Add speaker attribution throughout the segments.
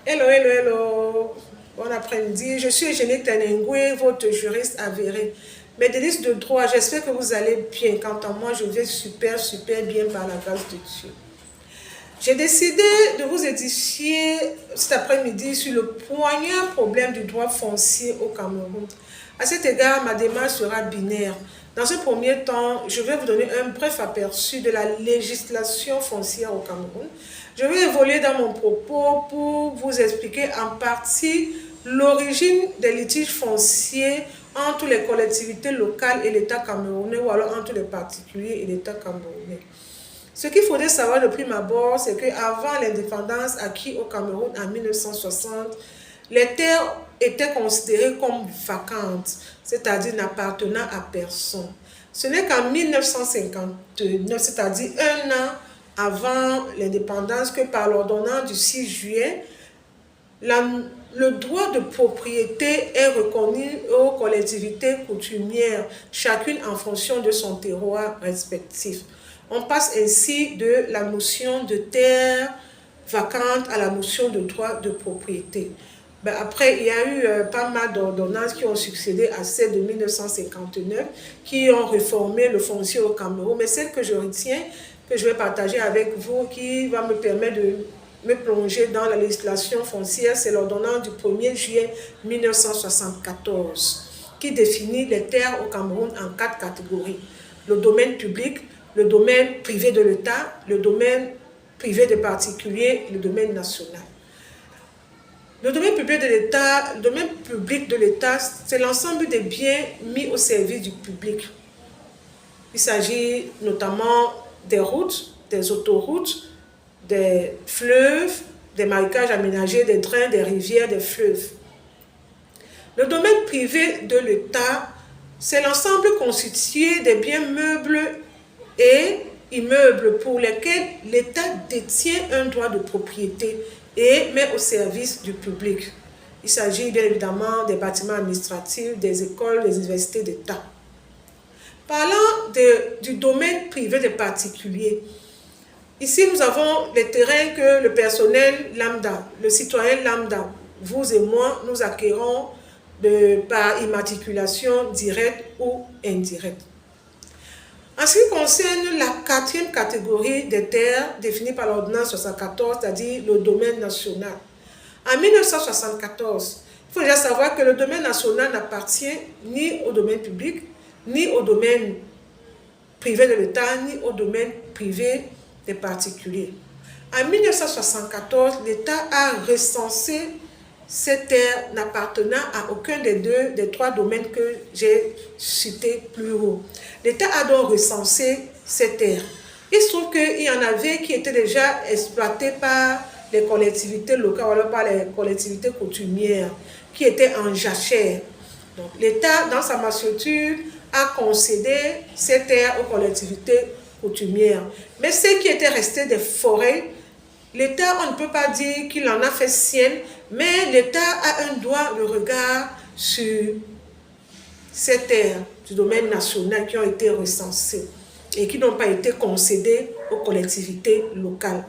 Speaker 1: Hello, hello, hello. Bon après-midi. Je suis Eugénie Tenengwe, votre juriste avéré. Mes délices de droit, j'espère que vous allez bien. Quant à moi, je vais super, super bien par la grâce de Dieu. J'ai décidé de vous édifier cet après-midi sur le poignant problème du droit foncier au Cameroun. À cet égard, ma démarche sera binaire. Dans ce premier temps, je vais vous donner un bref aperçu de la législation foncière au Cameroun. Je vais évoluer dans mon propos pour vous expliquer en partie l'origine des litiges fonciers entre les collectivités locales et l'État camerounais ou alors entre les particuliers et l'État camerounais. Ce qu'il faudrait savoir de prime abord, c'est qu'avant l'indépendance acquise au Cameroun en 1960, les terres étaient considérées comme vacantes, c'est-à-dire n'appartenant à personne. Ce n'est qu'en 1959, c'est-à-dire un an avant l'indépendance, que par l'ordonnance du 6 juillet, le droit de propriété est reconnu aux collectivités coutumières, chacune en fonction de son terroir respectif. On passe ainsi de la notion de terre vacante à la notion de droit de propriété. Après, il y a eu pas mal d'ordonnances qui ont succédé à celle de 1959, qui ont réformé le foncier au Cameroun. Mais celle que je retiens, que je vais partager avec vous, qui va me permettre de me plonger dans la législation foncière, c'est l'ordonnance du 1er juillet 1974, qui définit les terres au Cameroun en 4 catégories. Le domaine public, le domaine privé de l'État, le domaine privé des particuliers et le domaine national. Le domaine public de l'État, c'est l'ensemble des biens mis au service du public. Il s'agit notamment des routes, des autoroutes, des fleuves, des marécages aménagés, des drains, des rivières, des fleuves. Le domaine privé de l'État, c'est l'ensemble constitué des biens meubles et immeubles pour lesquels l'État détient un droit de propriété et met au service du public. Il s'agit bien évidemment des bâtiments administratifs, des écoles, des universités d'État. Parlant du domaine privé des particuliers, ici nous avons les terrains que le personnel lambda, le citoyen lambda, vous et moi, nous acquérons par immatriculation directe ou indirecte. En ce qui concerne la 4e catégorie des terres définie par l'ordonnance 74, c'est-à-dire le domaine national. En 1974, il faut déjà savoir que le domaine national n'appartient ni au domaine public, ni au domaine privé de l'État, ni au domaine privé des particuliers. En 1974, l'État a recensé ces terres n'appartenant à aucun des 3 domaines que j'ai cités plus haut. L'État a donc recensé ces terres. Il se trouve qu'il y en avait qui étaient déjà exploitées par les collectivités locales ou alors par les collectivités coutumières, qui étaient en jachère. Donc l'État, dans sa mansuétude, a concédé ces terres aux collectivités coutumières. Mais ce qui était resté des forêts, l'État, on ne peut pas dire qu'il en a fait sienne, mais l'État a un droit de regard sur ces terres du domaine national qui ont été recensées et qui n'ont pas été concédées aux collectivités locales.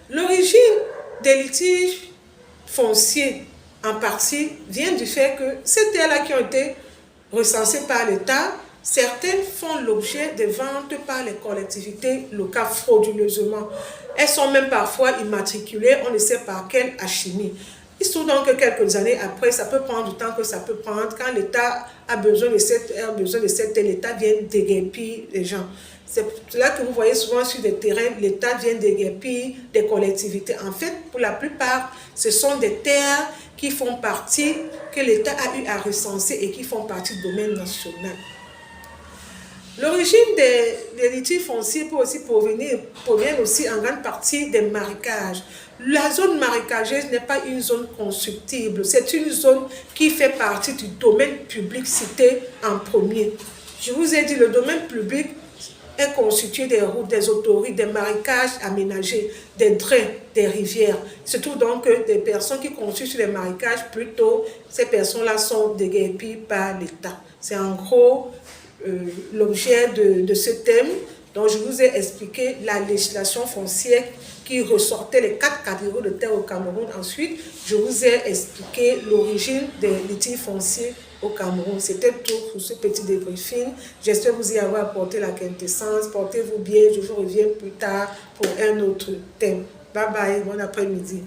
Speaker 1: L'origine des litiges fonciers, en partie, vient du fait que ces terres-là qui ont été recensées par l'État, certaines font l'objet de ventes par les collectivités locales frauduleusement. Elles sont même parfois immatriculées, on ne sait par quelle alchimie. Il se trouve donc que quelques années après, ça peut prendre du temps que ça peut prendre. Quand l'État a besoin de cette terre, l'État vient déguerpir les gens. C'est là que vous voyez souvent sur des terrains, l'État vient déguerpir des collectivités. En fait, pour la plupart, ce sont des terres qui font partie, que l'État a eu à recenser et qui font partie du domaine national. L'origine des litiges fonciers peut aussi provient aussi en grande partie des marécages. La zone marécageuse n'est pas une zone constructible, c'est une zone qui fait partie du domaine public cité en premier. Je vous ai dit, le domaine public est constitué des routes, des autoroutes, des marécages aménagés, des drains, des rivières. Surtout donc des personnes qui construisent sur les marécages, plutôt, ces personnes-là sont déguerpies par l'État. C'est en gros l'objet de ce thème dont je vous ai expliqué la législation foncière qui ressortaient les 4 catégories de terres au Cameroun. Ensuite, je vous ai expliqué l'origine des litiges fonciers au Cameroun. C'était tout pour ce petit débriefing. J'espère vous y avoir apporté la quintessence. Portez-vous bien, je vous reviens plus tard pour un autre thème. Bye bye, bon après-midi.